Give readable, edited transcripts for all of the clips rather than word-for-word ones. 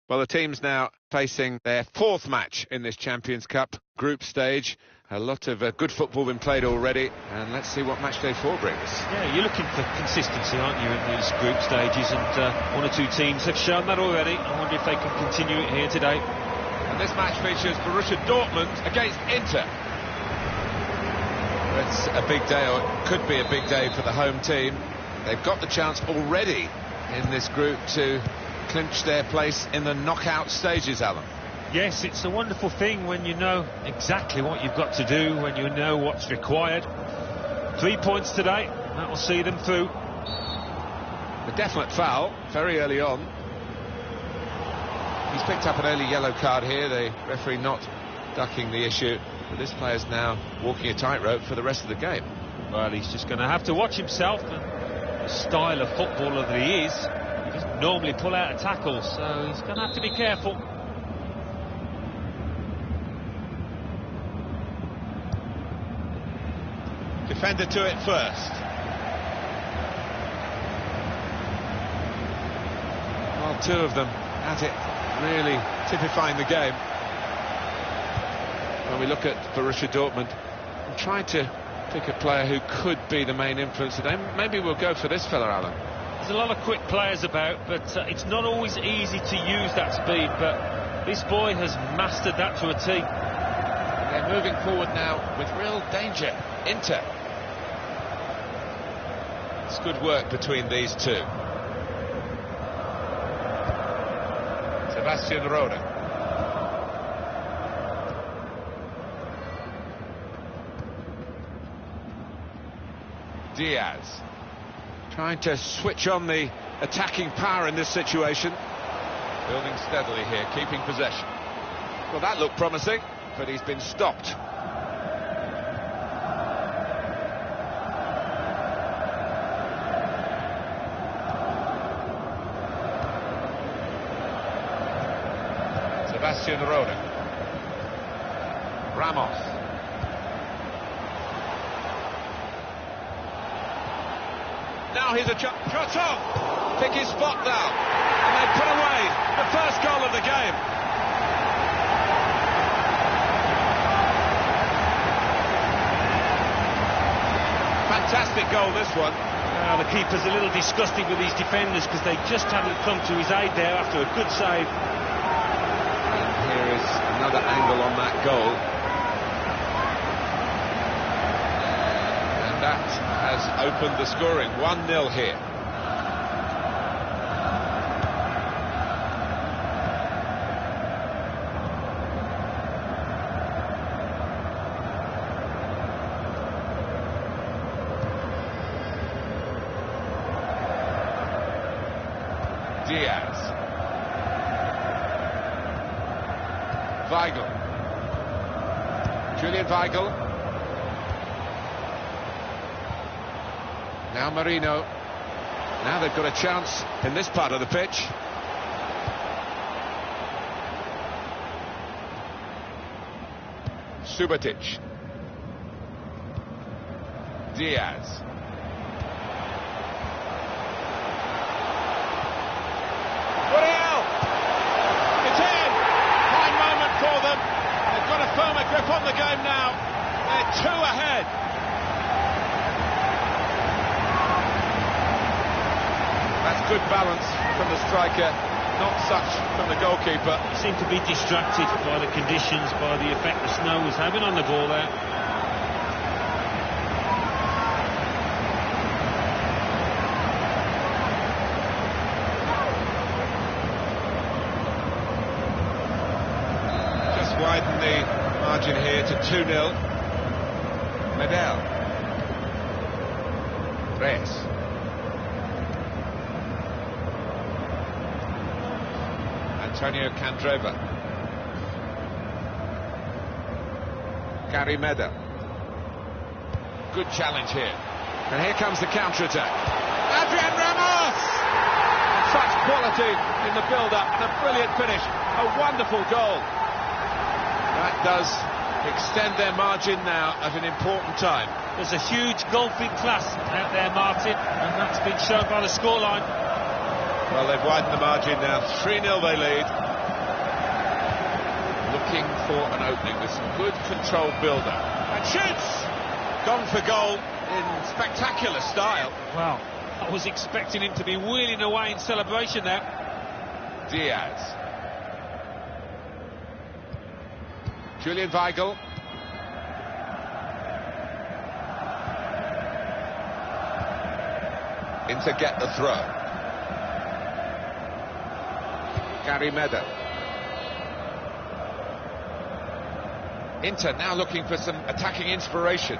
Well, the team's now facing their fourth match in this Champions Cup group stage. A lot of good football been played already, and let's see what match day 4 brings. Yeah, you're looking for consistency, aren't you, in these group stages, and one or two teams have shown that already. I wonder if they can continue it here today. And this match features Borussia Dortmund against Inter. It's a big day, or it could be a big day for the home team. They've got the chance already in this group to clinch their place in the knockout stages, Alan. Yes, it's a wonderful thing when you know exactly what you've got to do, when you know what's required. 3 points today, that will see them through. A definite foul very early on. He's picked up an early yellow card here, the referee not ducking the issue, but this player's now walking a tightrope for the rest of the game. Well, he's just going to have to watch himself, and the style of footballer that he is, he doesn't normally pull out a tackle, so he's going to have to be careful. Defender to it first. Well, two of them at it, really typifying the game. When we look at Borussia Dortmund, I'm trying to pick a player who could be the main influence today. Maybe we'll go for this fella, Alan. There's a lot of quick players about, but it's not always easy to use that speed, but this boy has mastered that to a T. They're moving forward now with real danger. Inter. It's good work between these two. Sebastian Rode. Diaz. Trying to switch on the attacking power in this situation. Building steadily here, keeping possession. Well, that looked promising, but he's been stopped. Sebastian Rode. Ramos. Now here's a shot on. Pick his spot now. And they put away the first goal of the game. Fantastic goal, this one. The keeper's a little disgusted with these defenders because they just haven't come to his aid there after a good save. And here is another angle on that goal. And that has opened the scoring. 1-0 here. Diaz. Weigl. Julian Weigl. Now Marino. Now they've got a chance in this part of the pitch. Subotic. Diaz. Firmer grip on the game now. They're 2 ahead. That's good balance from the striker, not such from the goalkeeper. He seemed to be distracted by the conditions, by the effect the snow was having on the ball there. Widen the margin here to 2-0. Medel. Reyes. Antonio Candreva. Gary Medel. Good challenge here. And here comes the counter-attack. Adrian Ramos! Such quality in the build-up and a brilliant finish. A wonderful goal. That does extend their margin now at an important time. There's a huge golfing class out there, Martin, and that's been shown by the scoreline. Well, they've widened the margin now. 3-0 they lead. for an opening with some good controlled build-up. And shoots! Gone for goal in spectacular style. Well, I was expecting him to be wheeling away in celebration there. Diaz. Julian Weigl. In to get the throw. Gary Medder. Inter now looking for some attacking inspiration.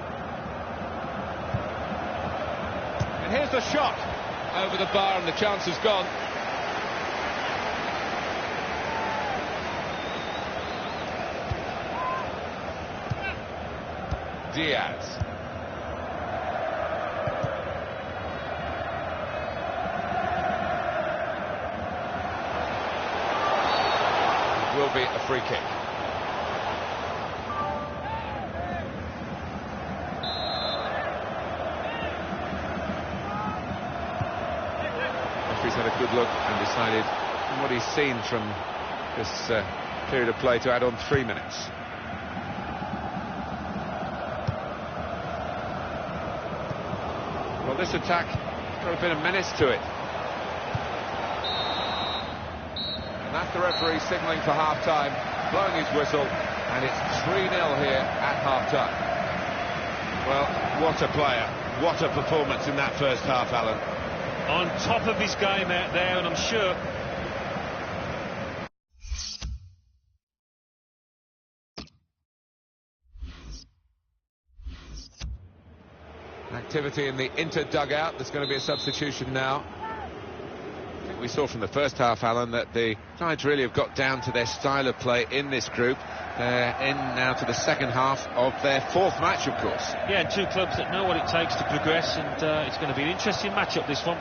And here's the shot over the bar, and the chance is gone. Diaz. It will be a free kick. He's had a good look and decided, from what he's seen from this period of play, to add on 3 minutes. Well, this attack got a bit of menace to it. And that's the referee signalling for half-time, blowing his whistle, and it's 3-0 here at half-time. Well, what a player, what a performance in that first half, Alan. On top of his game out there, and I'm sure activity in the Inter dugout. There's going to be a substitution now. I think we saw from the first half, Alan, that the sides really have got down to their style of play in this group. They're in now to the second half of their fourth match, of course. Yeah, two clubs that know what it takes to progress, and it's going to be an interesting matchup, this one.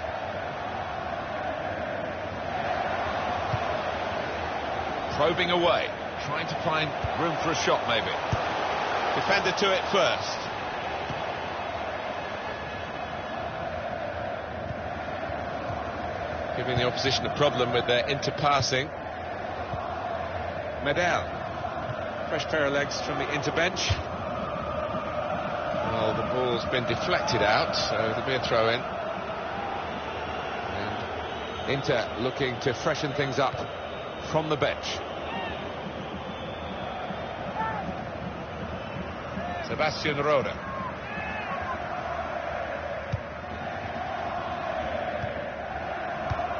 Probing away, trying to find room for a shot, maybe. Defender to it first. Giving the opposition a problem with their interpassing. Medel. Fresh pair of legs from the Inter bench. Well, the ball's been deflected out, so there'll be a throw-in. And Inter looking to freshen things up from the bench. Sebastian Rode.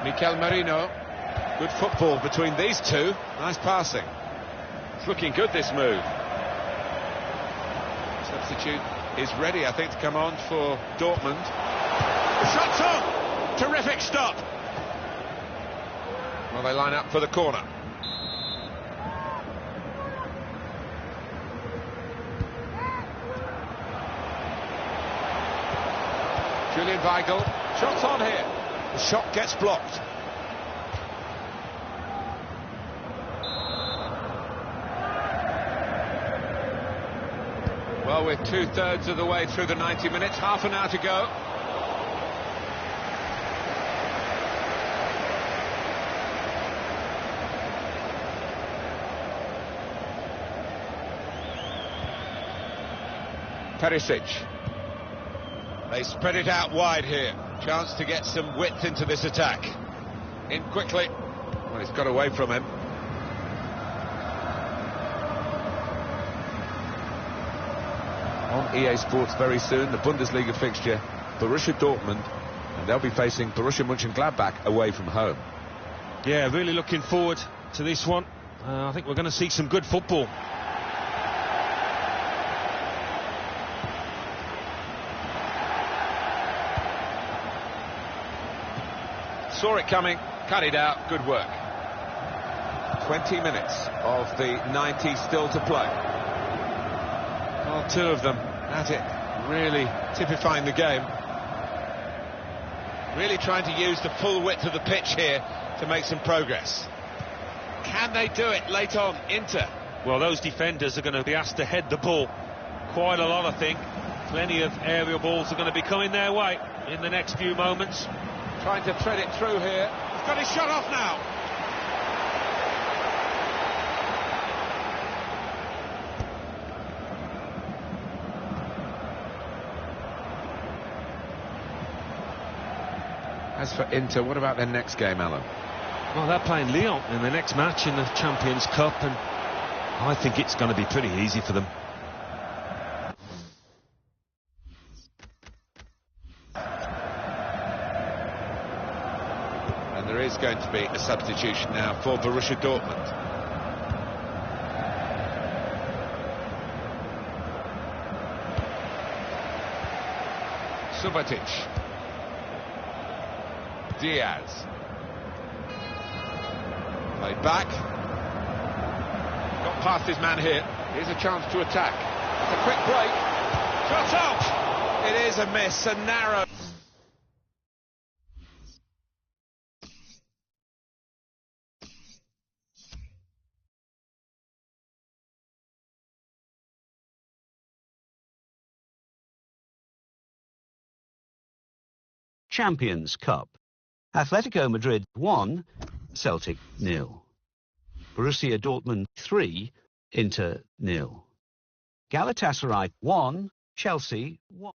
Mikel Merino. Good football between these two. Nice passing. It's looking good, this move. Substitute is ready, I think, to come on for Dortmund. The shot's on! Terrific stop! Well, they line up for the corner. Julian Weigl, shots on here. The shot gets blocked. Well, we're 2/3 of the way through the 90 minutes, half an hour to go. Perisic. They spread it out wide here. Chance to get some width into this attack. In quickly. Well, he's got away from him. On EA Sports very soon, the Bundesliga fixture, Borussia Dortmund, and they'll be facing Borussia Mönchengladbach away from home. Yeah, really looking forward to this one. I think we're going to see some good football. Saw it coming, cut it out, good work. 20 minutes of the 90 still to play. Well, two of them at it, really typifying the game. Really trying to use the full width of the pitch here to make some progress. Can they do it late on, Inter? Well, those defenders are going to be asked to head the ball quite a lot, I think. Plenty of aerial balls are going to be coming their way in the next few moments. Trying to thread it through here. He's got his shot off now. As for Inter, what about their next game, Alan? Well, they're playing Lyon in the next match in the Champions Cup, and I think it's going to be pretty easy for them. And there is going to be a substitution now for Borussia Dortmund. Subotic. Diaz. Played back. Got past his man here. Here's a chance to attack. It's a quick break. Shot off! It is a miss, a narrow. Champions Cup. Atletico Madrid 1, Celtic 0. Borussia Dortmund 3, Inter 0. Galatasaray 1, Chelsea 1.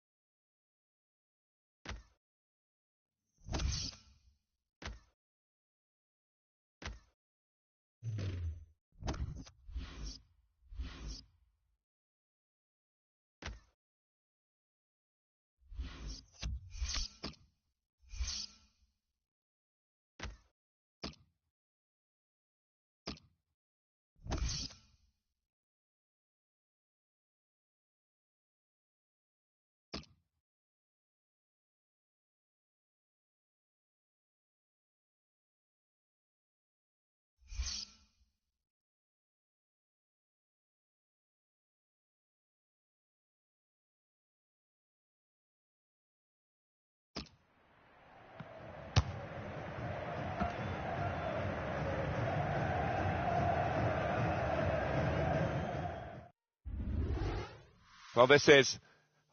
Well, this is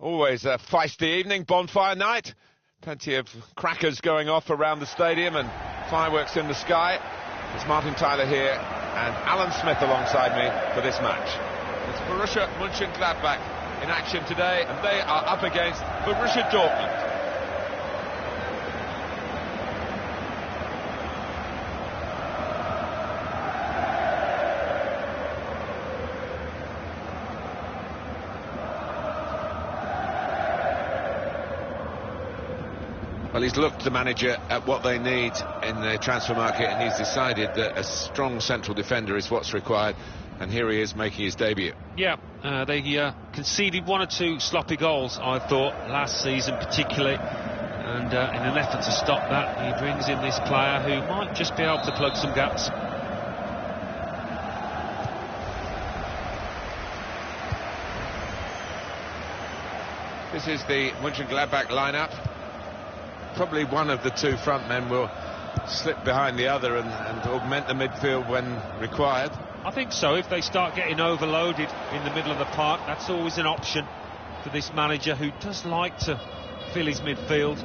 always a feisty evening, bonfire night. Plenty of crackers going off around the stadium and fireworks in the sky. It's Martin Tyler here and Alan Smith alongside me for this match. It's Borussia Mönchengladbach in action today, and they are up against Borussia Dortmund. Well, he's looked, the manager, at what they need in the transfer market, and he's decided that a strong central defender is what's required, and here he is making his debut. Yeah, they conceded 1 or 2 sloppy goals, I thought, last season particularly, and in an effort to stop that, he brings in this player who might just be able to plug some gaps. This is the Mönchengladbach lineup. Probably one of the 2 front men will slip behind the other and augment the midfield when required. I think so. If they start getting overloaded in the middle of the park, that's always an option for this manager who does like to fill his midfield.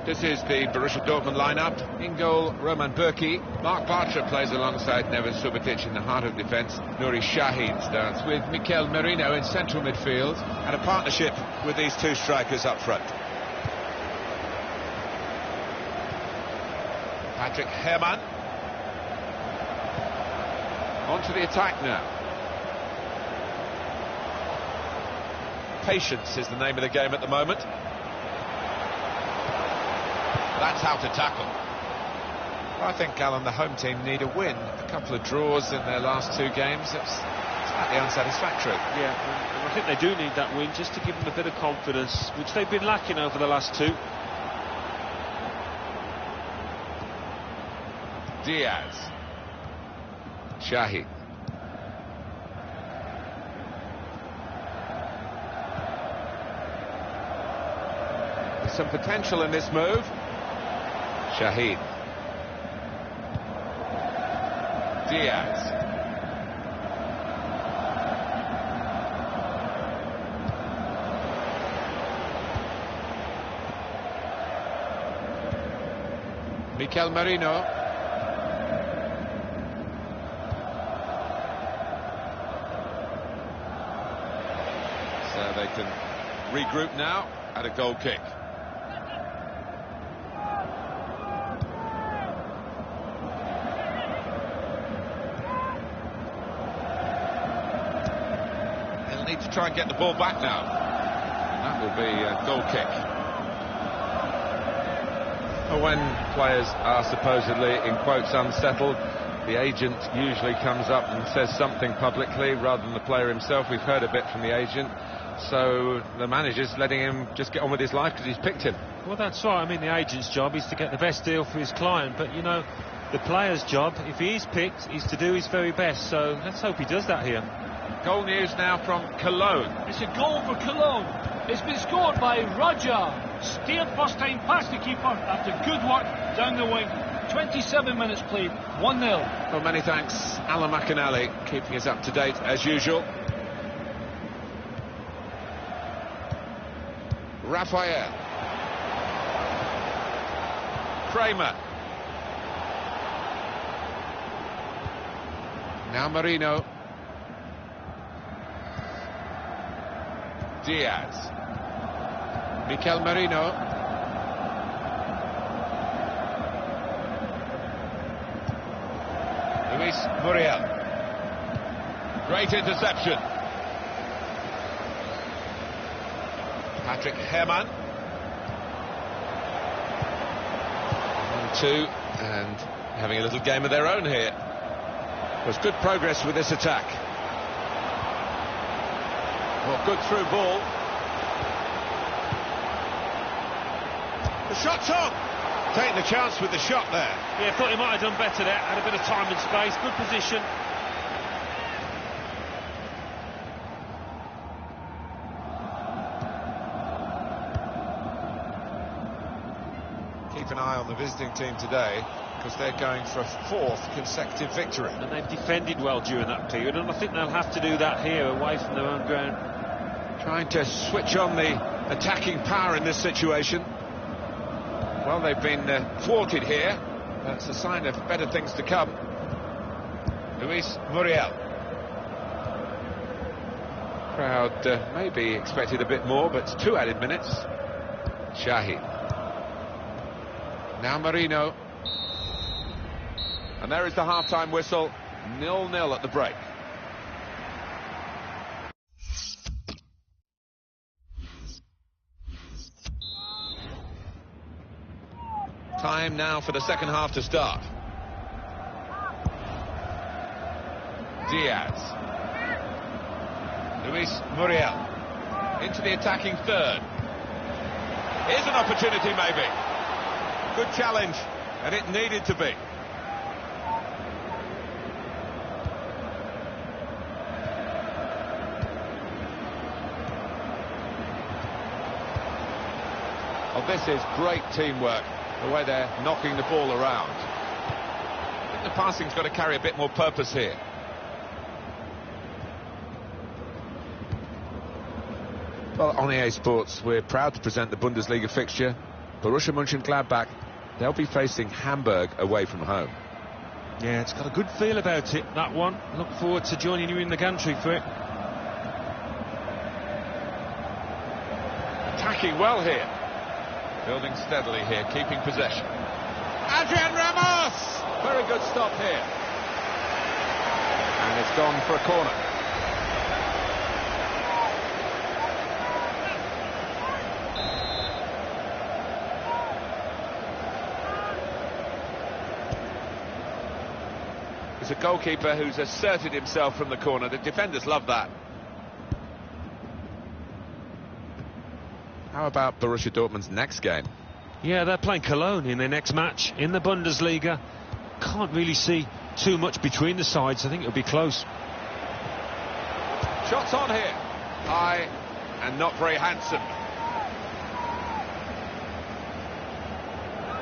This is the Borussia Dortmund lineup. In goal, Roman Bürki. Mark Bartra plays alongside Neven Subotic in the heart of defence. Nuri Sahin starts with Mikel Merino in central midfield, and a partnership with these 2 strikers up front. Patrick Herrmann. On to the attack now. Patience is the name of the game at the moment. That's how to tackle. I think, Alan, the home team need a win. A couple of draws in their last 2 games. It's slightly unsatisfactory. Yeah, and I think they do need that win just to give them a bit of confidence, which they've been lacking over the last 2. Diaz. Shahi. There's some potential in this move. Shahid. Diaz. Mikel Merino. So they can regroup now at a goal kick. try and get the ball back now. That will be a goal kick. When players are supposedly, in quotes, unsettled, the agent usually comes up and says something publicly rather than the player himself. We've heard a bit from the agent, so the manager's letting him just get on with his life because he's picked him. Well, that's right. I mean, the agent's job is to get the best deal for his client, but, you know, the player's job, if he is picked, is to do his very best, so let's hope he does that here. Goal news now from Cologne. It's a goal for Cologne. It's been scored by Roger. Steered first time past the keeper after good work down the wing. 27 minutes played, 1-0. Well, many thanks, Alan McInally, keeping us up to date as usual. Raphael. Kramer. Now Marino. Diaz. Mikel Marino. Luis Muriel. Great interception. Patrick Herrmann. 1-2, and having a little game of their own here. There's good progress with this attack. Well, good through ball. The shot's on. Taking the chance with the shot there. Yeah, thought he might have done better there. Had a bit of time and space. Good position. Keep an eye on the visiting team today, because they're going for a fourth consecutive victory. And they've defended well during that period, and I think they'll have to do that here, away from their own ground. Trying to switch on the attacking power in this situation. Well, they've been thwarted here. That's a sign of better things to come. Luis Muriel. Crowd maybe expected a bit more, but it's 2 added minutes. Shahi. Now Marino. And there is the half-time whistle. 0-0 at the break. Time now for the second half to start. Diaz. Luis Muriel. Into the attacking third. Here's an opportunity maybe. Good challenge, and it needed to be. Oh, this is great teamwork, the way they're knocking the ball around. I think the passing's got to carry a bit more purpose here. Well, on EA Sports, we're proud to present the Bundesliga fixture. Borussia Mönchengladbach, they'll be facing Hamburg away from home. Yeah, it's got a good feel about it, that one. Look forward to joining you in the gantry for it. Attacking well here. Building steadily here, keeping possession. Adrian Ramos! Very good stop here. And it's gone for a corner. It's a goalkeeper who's asserted himself from the corner. The defenders love that. How about Borussia Dortmund's next game? Yeah, they're playing Cologne in their next match in the Bundesliga. Can't really see too much between the sides. I think it'll be close. Shots on here. High and not very handsome.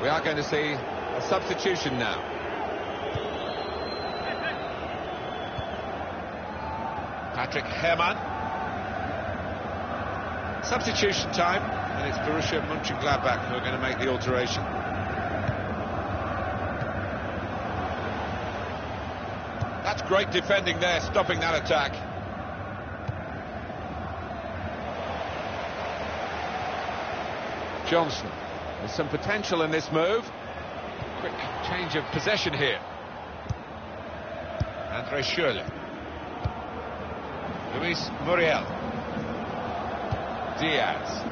We are going to see a substitution now. Patrick Herrmann. Substitution time, and it's Borussia Mönchengladbach who are going to make the alteration. That's great defending there, stopping that attack. Johnson. There's some potential in this move. Quick change of possession here. Andre Schürrle. Luis Muriel. Diaz.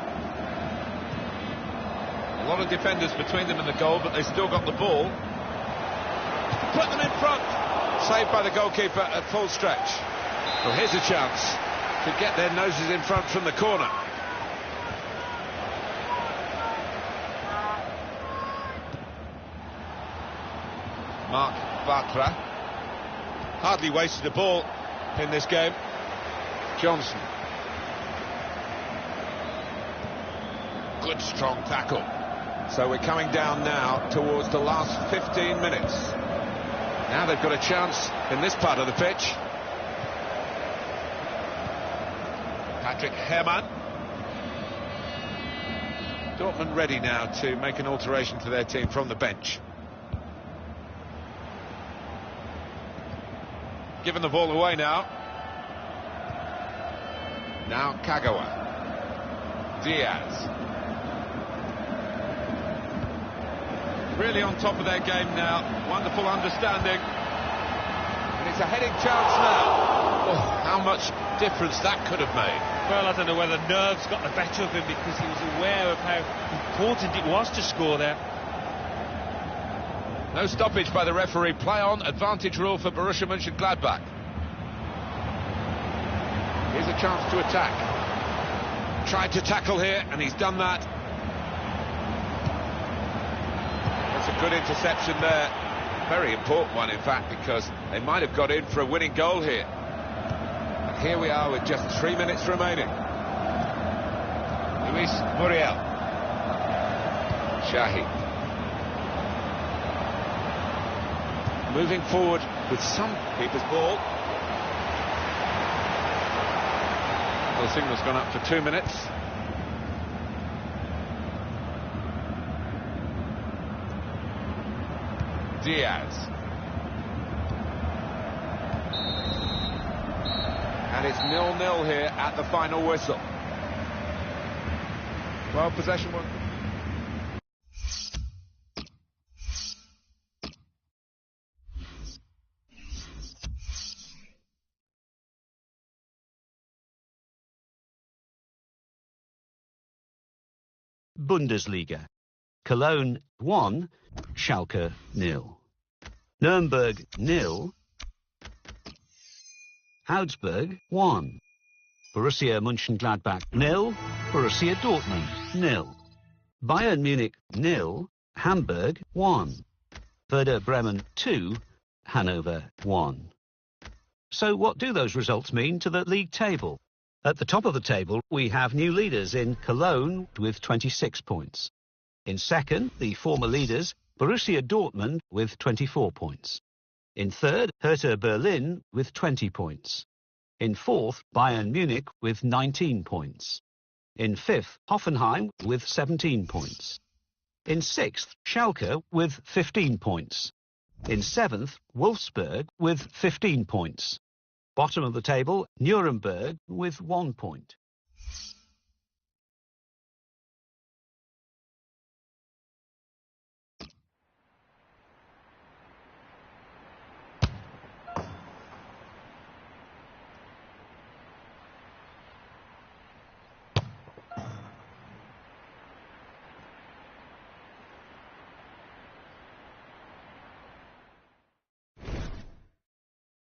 A lot of defenders between them and the goal, but they still got the ball. Put them in front. Saved by the goalkeeper at full stretch. Well, here's a chance to get their noses in front from the corner. Mark Bartra. Hardly wasted a ball in this game. Johnson. Good strong tackle. So we're coming down now towards the last 15 minutes. Now they've got a chance in this part of the pitch. Patrick Herrmann. Dortmund ready now to make an alteration to their team from the bench. Given the ball away now. Now Kagawa. Diaz. Really on top of their game now. Wonderful understanding. And it's a heading chance now. Oh, how much difference that could have made. Well, I don't know whether nerves got the better of him because he was aware of how important it was to score there. No stoppage by the referee. Play on, advantage rule for Borussia Mönchengladbach. Here's a chance to attack. Tried to tackle here, and he's done that. That's a good interception there. Very important one, in fact, because they might have got in for a winning goal here. And here we are with just 3 minutes remaining. Luis Muriel. Shahi. Moving forward with some keeper's ball. The signal's gone up for 2 minutes. Diaz. And it's 0-0 here at the final whistle. Well, possession one. Bundesliga. Cologne 1, Schalke 0. Nuremberg 0. Augsburg 1. Borussia Mönchengladbach 0. Borussia Dortmund 0. Bayern Munich 0. Hamburg 1. Werder Bremen 2. Hanover 1. So what do those results mean to the league table? At the top of the table, we have new leaders in Cologne with 26 points. In second, the former leaders, Borussia Dortmund with 24 points. In third, Hertha Berlin with 20 points. In fourth, Bayern Munich with 19 points. In fifth, Hoffenheim with 17 points. In sixth, Schalke with 15 points. In seventh, Wolfsburg with 15 points. Bottom of the table, Nuremberg with 1 point.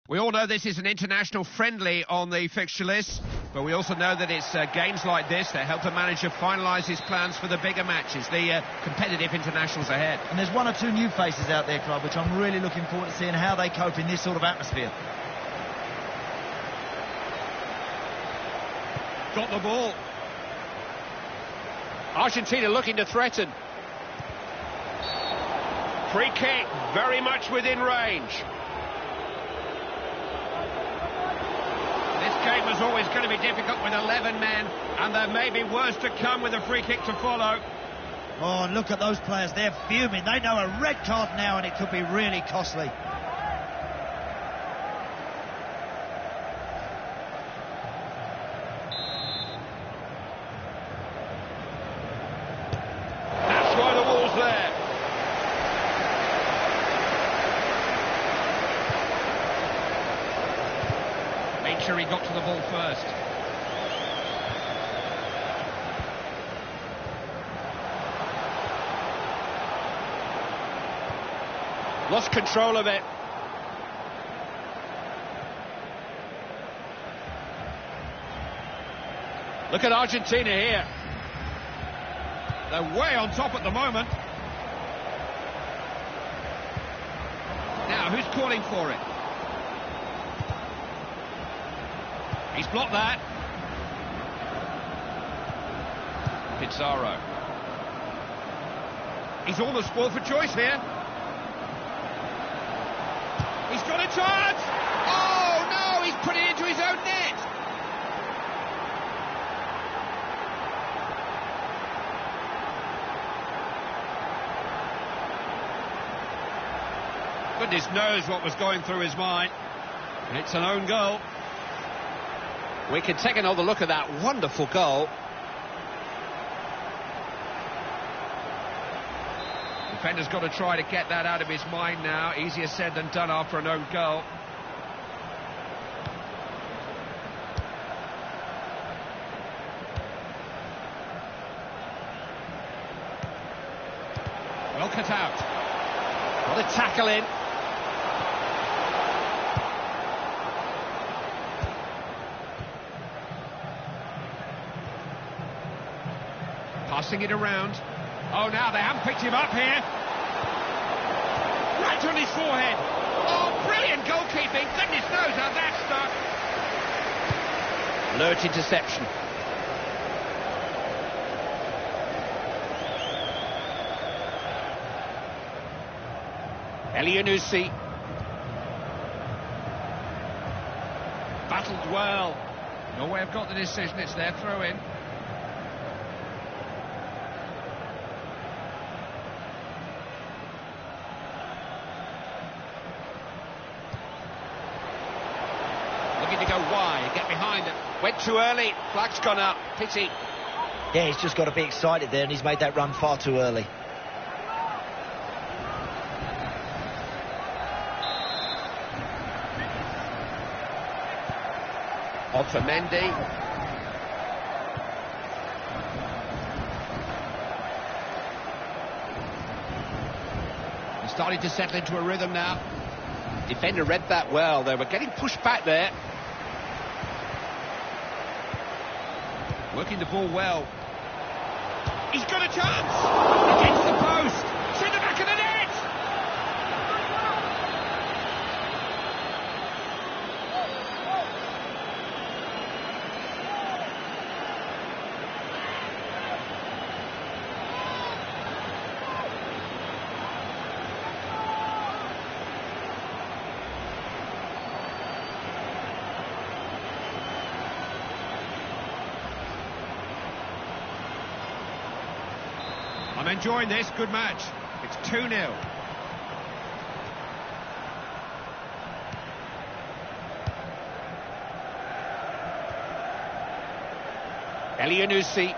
We all know this is an international friendly on the fixture list, but we also know that it's games like this that help a manager finalise his plans for the bigger matches, the competitive internationals ahead. And there's one or two new faces out there, Club, which I'm really looking forward to seeing how they cope in this sort of atmosphere. Got the ball. Argentina looking to threaten. Free kick, very much within range. This game was always going to be difficult with 11 men, and there may be worse to come with a free kick to follow. Oh, look at those players, they're fuming. They know a red card now, and it could be really costly. That's why the wall's there. Made sure he got to the ball first. Lost control of it. Look at Argentina here. They're way on top at the moment. Now, who's calling for it? He's blocked that. Pizarro. He's almost spoiled for choice here. He's got a chance! Oh, no! He's put it into his own net! Goodness knows what was going through his mind. It's an own goal. We can take another look at that wonderful goal. Defender's got to try to get that out of his mind now. Easier said than done after an own goal. Well cut out. Got a tackle in. Passing it around. Oh, now they haven't picked him up here. Right on his forehead. Oh, brilliant goalkeeping. Goodness knows how that stuck. Alert interception. Elianusi. Battled well. Norway have got the decision. It's their throw-in. To go wide, get behind it. Went too early, flag's gone up, pity. Yeah, he's just got to be excited there, and he's made that run far too early. On for Mendy. He's starting to settle into a rhythm now. Defender read that well. They were getting pushed back there. Working the ball well. He's got a chance! Against the post! It's in the back of the net! I'm enjoying this, good match. It's 2-0. Elianusi.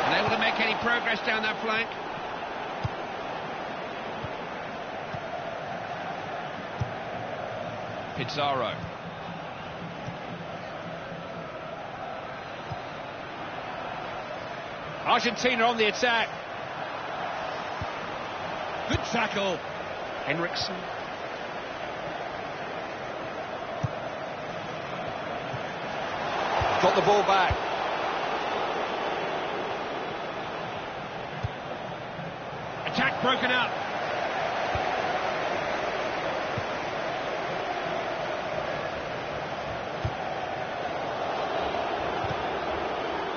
Unable to make any progress down that flank. Pizarro. Argentina on the attack. Good tackle. Henriksen. Got the ball back. Attack broken up.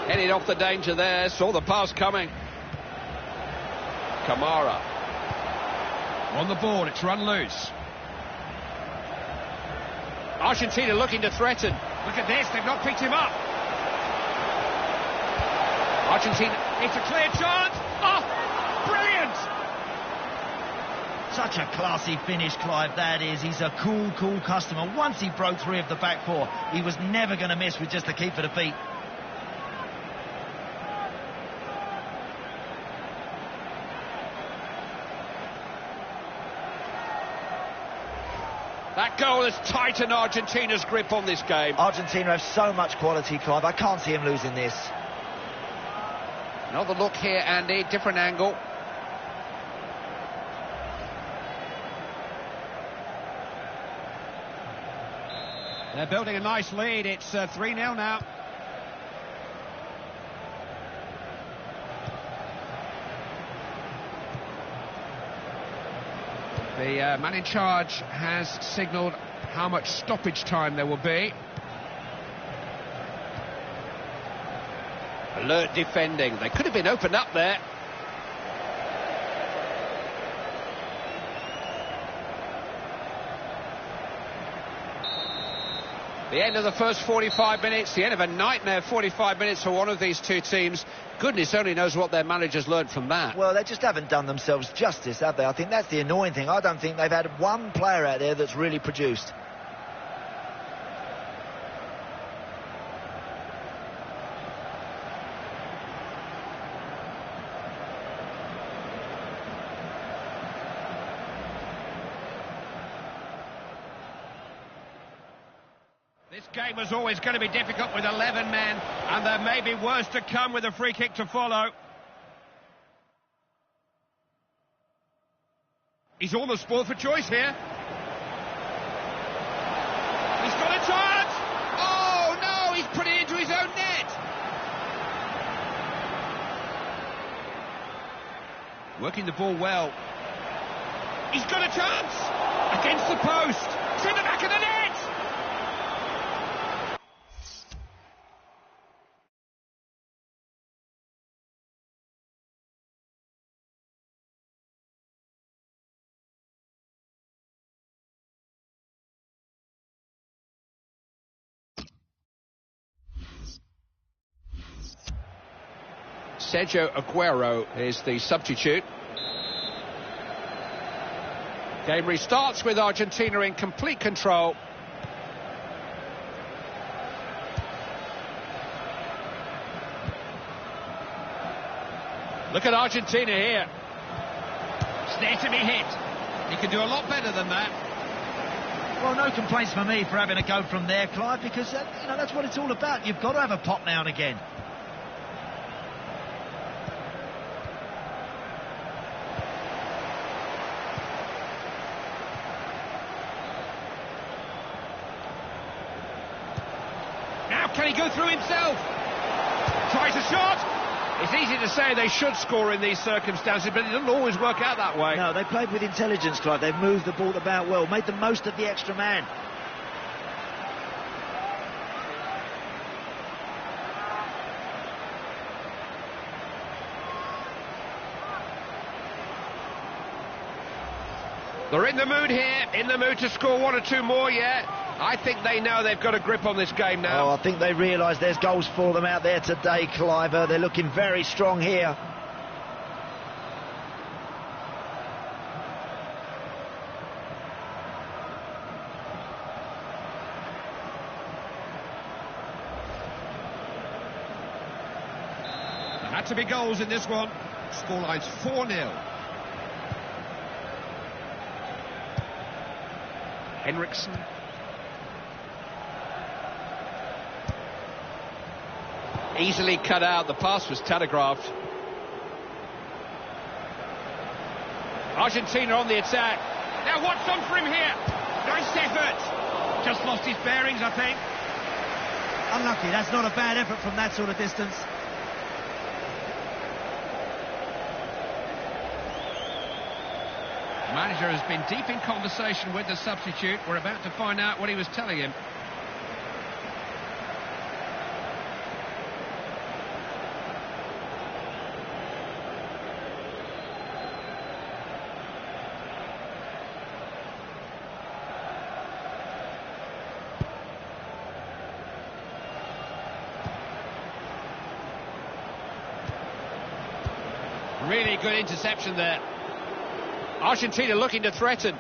Headed off the danger there, saw the pass coming. Kamara. On the board, it's run loose. Argentina looking to threaten. Look at this, they've not picked him up. Argentina, it's a clear chance. Oh, brilliant! Such a classy finish, Clive, that is. He's a cool customer. Once he broke three of the back four, he was never going to miss with just a keep for the feet. That goal has tightened Argentina's grip on this game. Argentina have so much quality, Clive. I can't see him losing this. Another look here, Andy, different angle. They're building a nice lead. It's 3-0 now. The man in charge has signalled how much stoppage time there will be. Alert defending. They could have been opened up there. The end of the first 45 minutes, the end of a nightmare 45 minutes for one of these two teams. Goodness only knows what their managers learned from that. Well, they just haven't done themselves justice, have they? I think that's the annoying thing. I don't think they've had one player out there that's really produced. This game was always going to be difficult with 11 men, and there may be worse to come with a free kick to follow. He's almost spoiled for choice here. He's got a chance! Oh, no, he's put it into his own net! Working the ball well. He's got a chance! Against the post! It's in the back of the net! Sergio Aguero is the substitute. Game restarts with Argentina in complete control. Look at Argentina here. It's there to be hit. He can do a lot better than that. Well, no complaints for me for having a go from there, Clive, because you know, that's what it's all about. You've got to have a pop now and again. Can he go through himself? Tries a shot. It's easy to say they should score in these circumstances, but it doesn't always work out that way. No, they played with intelligence, Clive. They've moved the ball about well, made the most of the extra man. They're in the mood here, in the mood to score one or two more, yeah. I think they know they've got a grip on this game now. Oh, I think they realise there's goals for them out there today, Clive. They're looking very strong here. There had to be goals in this one. Scoreline's 4-0. Henriksen. Easily cut out, the pass was telegraphed. Argentina on the attack. Now what's on for him here? Nice effort. Just lost his bearings, I think. Unlucky, that's not a bad effort from that sort of distance. The manager has been deep in conversation with the substitute. We're about to find out what he was telling him. Really good interception there. Argentina looking to threaten.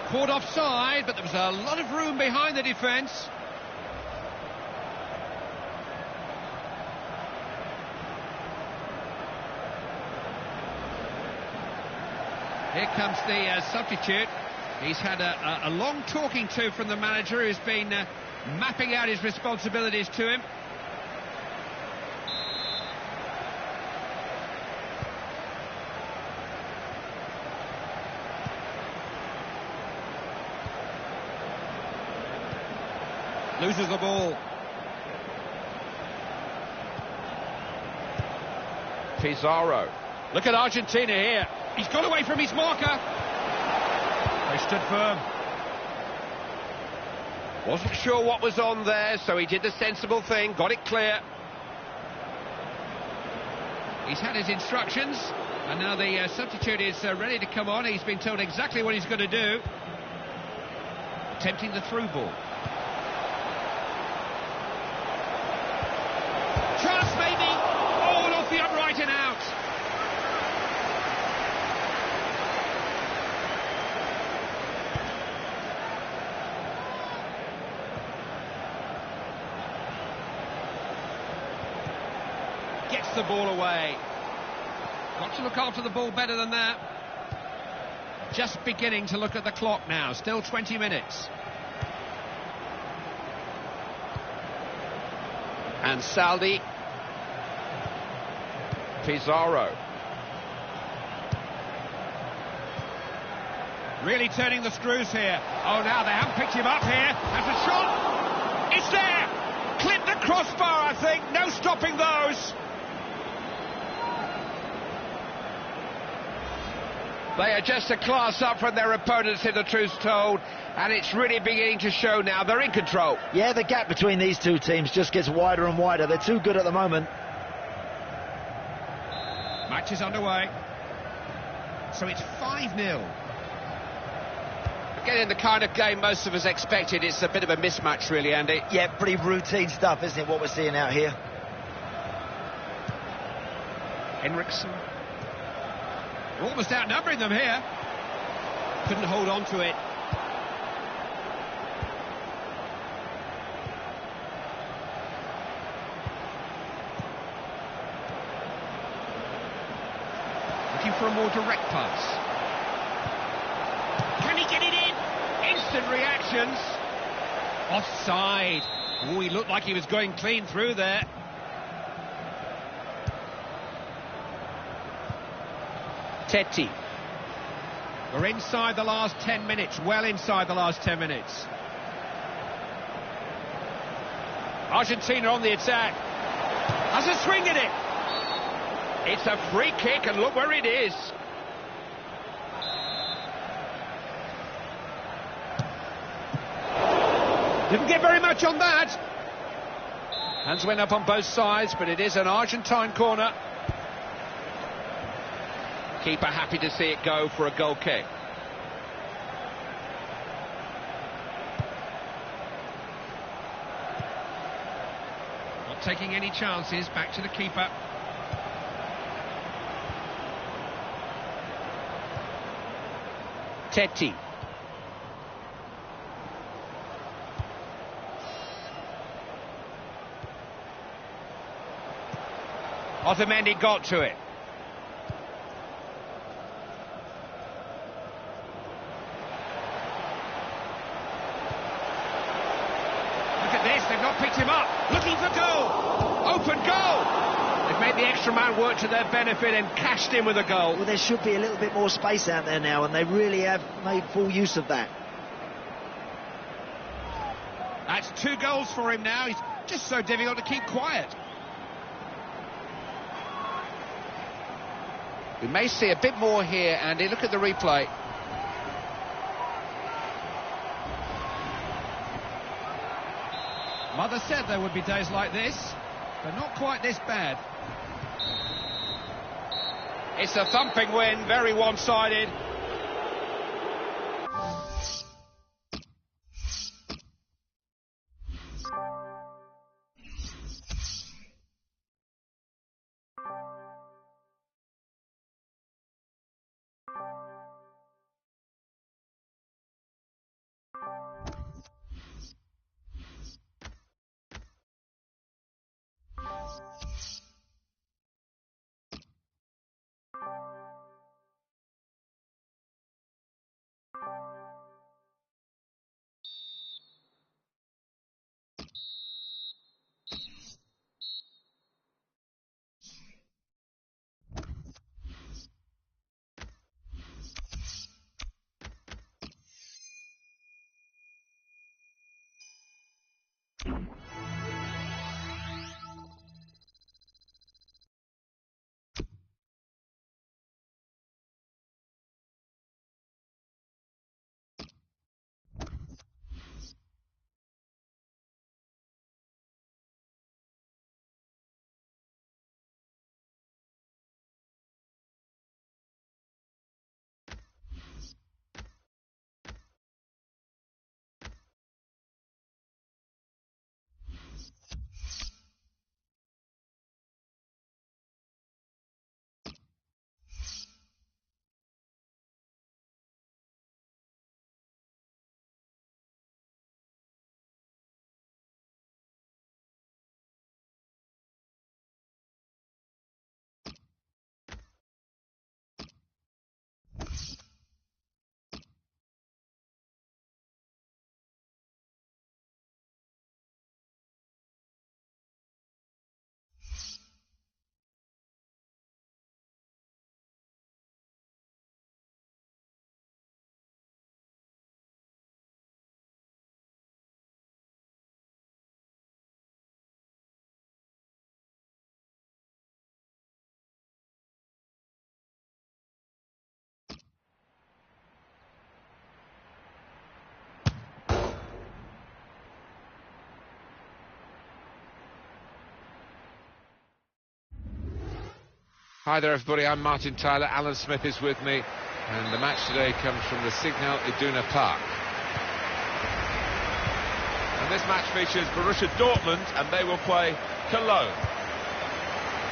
Caught offside, but there was a lot of room behind the defence. Here comes the substitute. He's had a long talking to from the manager, who's been mapping out his responsibilities to him. Loses the ball. Pizarro. Look at Argentina here. He's got away from his marker. They stood firm. Wasn't sure what was on there, so he did the sensible thing, got it clear. He's had his instructions, and now the substitute is ready to come on. He's been told exactly what he's going to do. Attempting the through ball. Chance maybe. Oh, off the upright and out. Gets the ball away. Got to look after the ball better than that. Just beginning to look at the clock now. Still 20 minutes. And Saldi. Pizarro. Really turning the screws here. Oh, now they haven't picked him up here. Has a shot. It's there. Clipped the crossbar, I think. No stopping those. They are just a class up from their opponents, if the truth's told, and it's really beginning to show now. They're in control. Yeah, the gap between these two teams just gets wider and wider. They're too good at the moment. Match is underway. So it's 5-0. Getting the kind of game most of us expected. It's a bit of a mismatch, really, Andy. Yeah, pretty routine stuff, isn't it, what we're seeing out here? Henriksen. We're almost outnumbering them here. Couldn't hold on to it. Looking for a more direct pass. Can he get it in? Instant reactions. Offside. Oh, he looked like he was going clean through there. Tetti. We're inside the last 10 minutes, well inside the last 10 minutes. Argentina on the attack. Has a swing at it. It's a free kick, and look where it is. Didn't get very much on that. Hands went up on both sides, but it is an Argentine corner. Keeper happy to see it go for a goal kick. Not taking any chances, back to the keeper. Tetti. Otamendi got to it. They've not picked him up. Looking for goal. Open goal. They've made the extra man work to their benefit and cashed in with a goal. Well, there should be a little bit more space out there now, and they really have made full use of that. That's 2 goals for him now. He's just so difficult to keep quiet. We may see a bit more here, Andy. Look at the replay. Mother said there would be days like this, but not quite this bad. It's a thumping win, very one-sided. Hi there everybody, I'm Martin Tyler, Alan Smith is with me, and the match today comes from the Signal Iduna Park. And this match features Borussia Dortmund, and they will play Cologne.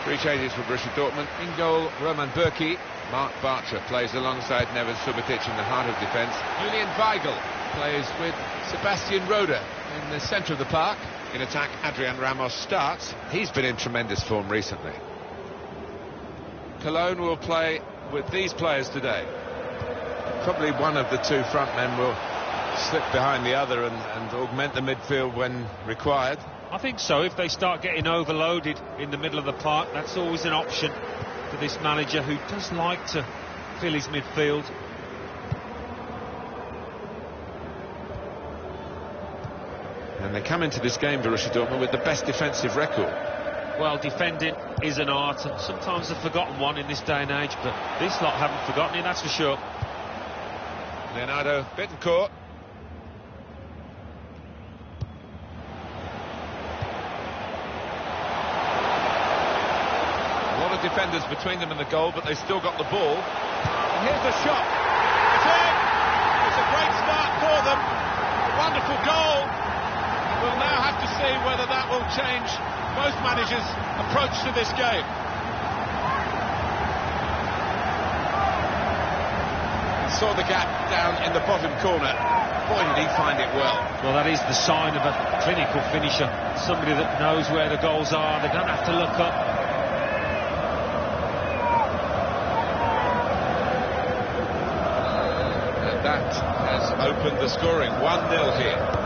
Three changes for Borussia Dortmund. In goal, Roman Bürki. Mark Bartra plays alongside Neven Subotic in the heart of defence. Julian Weigl plays with Sebastian Rode in the centre of the park. In attack, Adrian Ramos starts. He's been in tremendous form recently. Cologne will play with these players today. Probably one of the two front men will slip behind the other and augment the midfield when required. I think so. If they start getting overloaded in the middle of the park, that's always an option for this manager, who does like to fill his midfield. And they come into this game, Borussia Dortmund, with the best defensive record. Well, defending is an art, and sometimes a forgotten one in this day and age, but this lot haven't forgotten it, that's for sure. Leonardo Bittencourt. A lot of defenders between them and the goal, but they still got the ball. And here's the shot. It's in! It's a great start for them. A wonderful goal. We'll now have to see whether that will change most managers' approach to this game. Saw the gap down in the bottom corner. Boy, did he find it well. Well, that is the sign of a clinical finisher. Somebody that knows where the goals are. They don't have to look up. And that has opened the scoring. 1-0 here.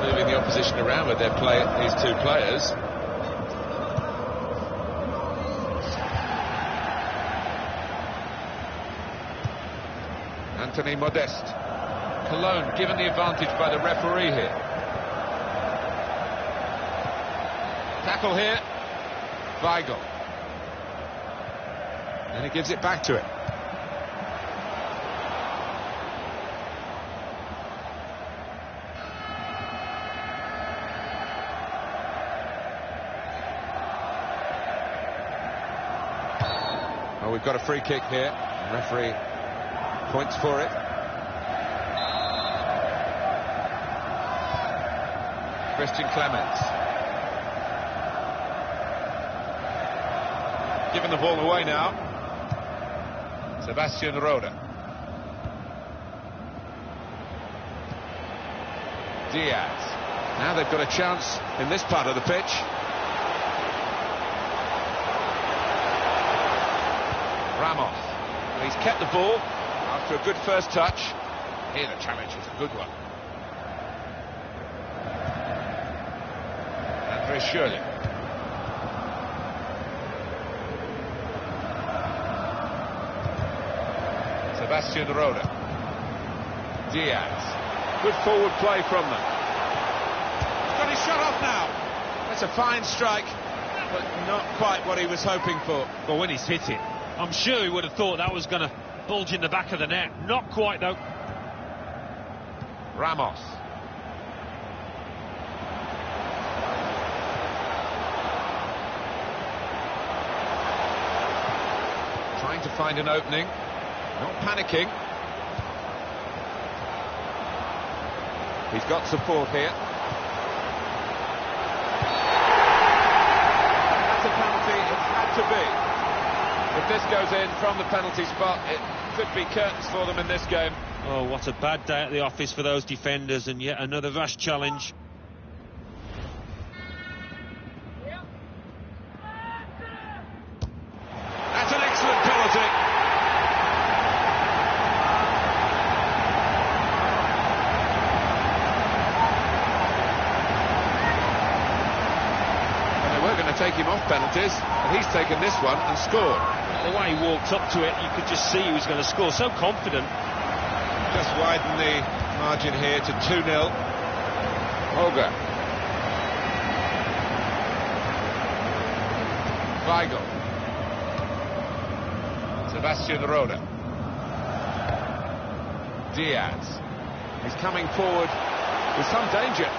Moving the opposition around with these two players. Anthony Modeste. Cologne given the advantage by the referee here. Tackle here. Weigl. And he gives it back to it. Well, we've got a free kick here. The referee points for it. Christian Clemens. Giving the ball away now. Sebastian Rode. Diaz. Now they've got a chance in this part of the pitch. Ramos. He's kept the ball after a good first touch. Here the challenge is a good one. Andre Schürrle. Sebastian Rode. Diaz. Good forward play from them. He's got he's shut off now. That's a fine strike, but not quite what he was hoping for. Well, when he's hit it, I'm sure he would have thought that was going to bulge in the back of the net. Not quite, though. Ramos. Trying to find an opening. Not panicking. He's got support here. That's a penalty, it had to be. If this goes in from the penalty spot, it could be curtains for them in this game. Oh, what a bad day at the office for those defenders, and yet another rash challenge. That's an excellent penalty. And they were going to take him off penalties, and he's taken this one and scored. The way he walked up to it, you could just see he was going to score. So confident. Just widen the margin here to 2-0. Holger. Weigl. Sebastian Rode. Diaz. He's coming forward with some danger.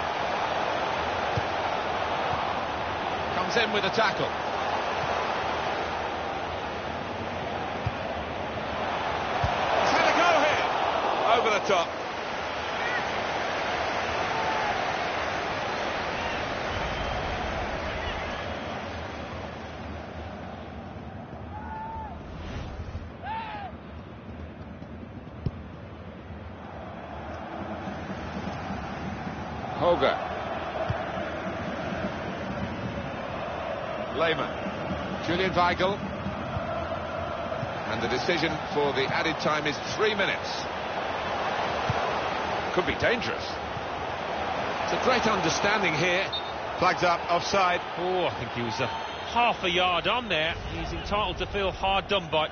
Comes in with a tackle. He's had a go here. Over the top. Holger. Lehmann. Julian Weigl. And the decision for the added time is 3 minutes. Could be dangerous. It's a great understanding here. Flags up, offside. Oh, I think he was half a yard on there. He's entitled to feel hard done by.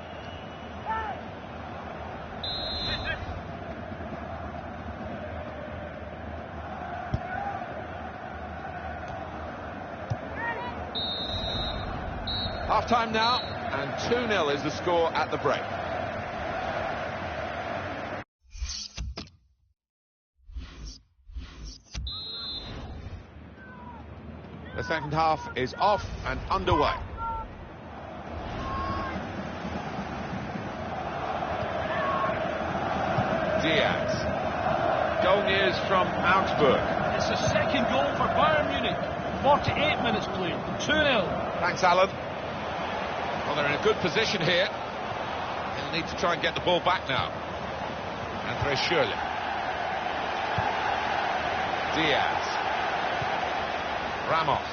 Half-time now, and 2-0 is the score at the break. The second half is off and underway. Diaz. Goal news from Augsburg. It's the second goal for Bayern Munich. 48 minutes played. 2-0. Thanks, Alan. Well, they're in a good position here. They'll need to try and get the ball back now. Andre Schürrle. Diaz. Ramos.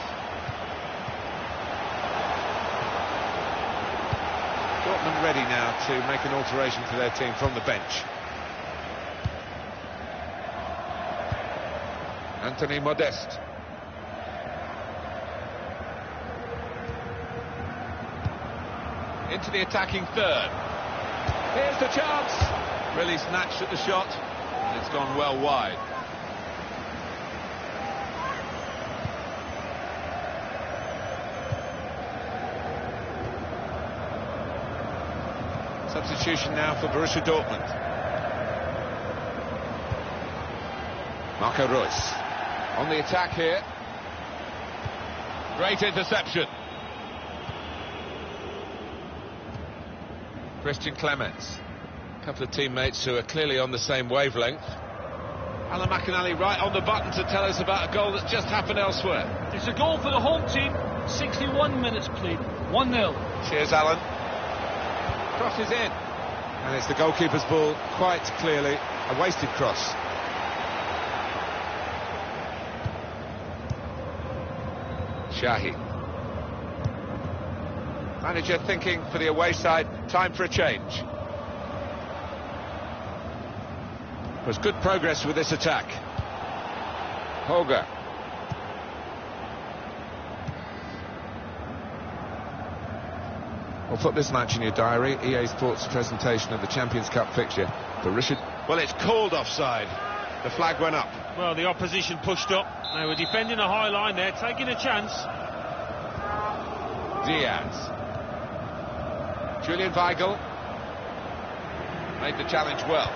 Dortmund ready now to make an alteration to their team from the bench. Anthony Modeste. Into the attacking third. Here's the chance. Really snatched at the shot, and it's gone well wide. Substitution now for Borussia Dortmund. Marco Reus on the attack here. Great interception. Christian Clemens. A couple of teammates who are clearly on the same wavelength. Alan McInally right on the button to tell us about a goal that's just happened elsewhere. It's a goal for the home team. 61 minutes played. 1-0. Cheers, Alan. Crosses in. And it's the goalkeeper's ball, quite clearly a wasted cross. Shahi. Manager thinking for the away side, time for a change. Was good progress with this attack. Holger. Well, put this match in your diary. EA Sports presentation of the Champions Cup fixture. Well, it's called offside. The flag went up. Well, the opposition pushed up. They were defending a high line there, taking a chance. Diaz. Julian Weigl made the challenge well.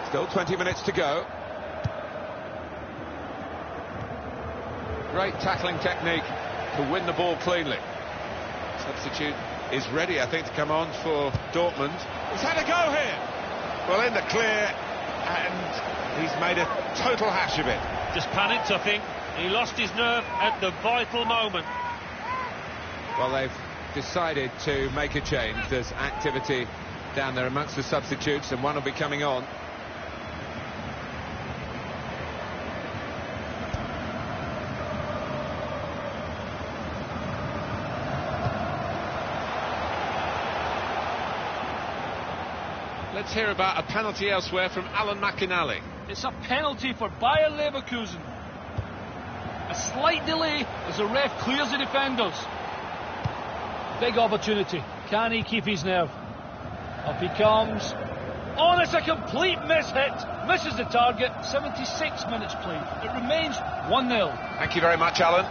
Still 20 minutes to go. Great tackling technique to win the ball cleanly. Substitute is ready, I think, to come on for Dortmund. He's had a go here. Well, in the clear, and he's made a total hash of it. Just panicked, I think. He lost his nerve at the vital moment. Well, they've decided to make a change. There's activity down there amongst the substitutes, and one will be coming on. Let's hear about a penalty elsewhere from Alan McInally. It's a penalty for Bayer Leverkusen. A slight delay as the ref clears the defenders. Big opportunity. Can he keep his nerve? Up he comes. Oh, it's a complete miss-hit. Misses the target. 76 minutes played. It remains 1-0. Thank you very much, Alan.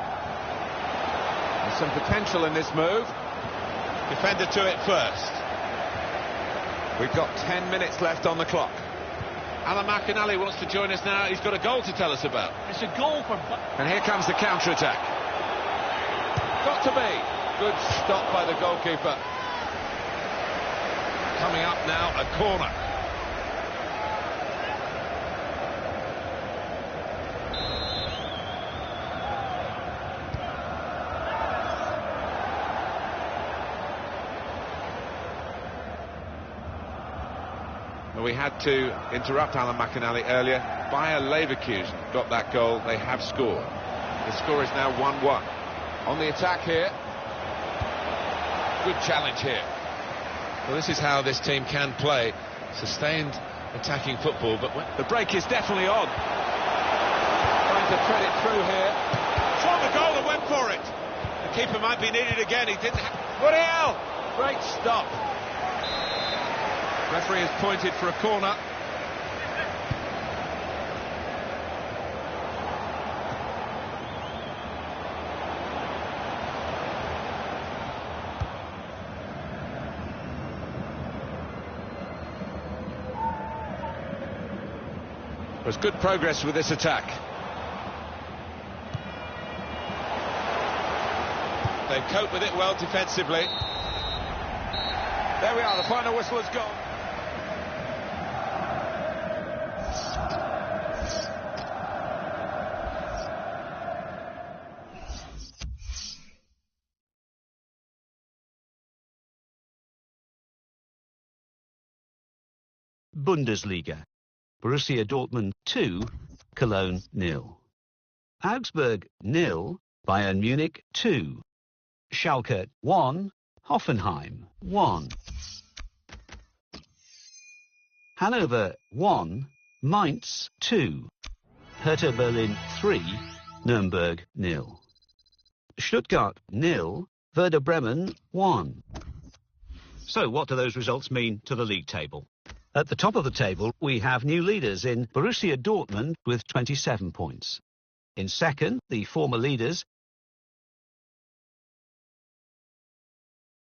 There's some potential in this move. Defender to it first. We've got 10 minutes left on the clock. Alan McInally wants to join us now. He's got a goal to tell us about. It's a goal for... And here comes the counter-attack. Got to be. Good stop by the goalkeeper. Coming up now, a corner. We had to interrupt Alan McInally earlier. Bayer Leverkusen got that goal. They have scored. The score is now 1-1. On the attack here. Good challenge here. Well, this is how this team can play. Sustained attacking football, but the break is definitely on. Trying to thread it through here. Saw the goal and went for it. The keeper might be needed again. He didn't have... Muriel! Great stop. Referee has pointed for a corner. There's good progress with this attack. They've coped with it well defensively. There we are, the final whistle has gone. Bundesliga. Borussia Dortmund 2, Cologne 0. Augsburg 0, Bayern Munich 2. Schalke 1, Hoffenheim 1. Hanover 1, Mainz 2. Hertha Berlin 3, Nuremberg 0. Stuttgart 0, Werder Bremen 1. So what do those results mean to the league table? At the top of the table, we have new leaders in Borussia Dortmund with 27 points. In second, the former leaders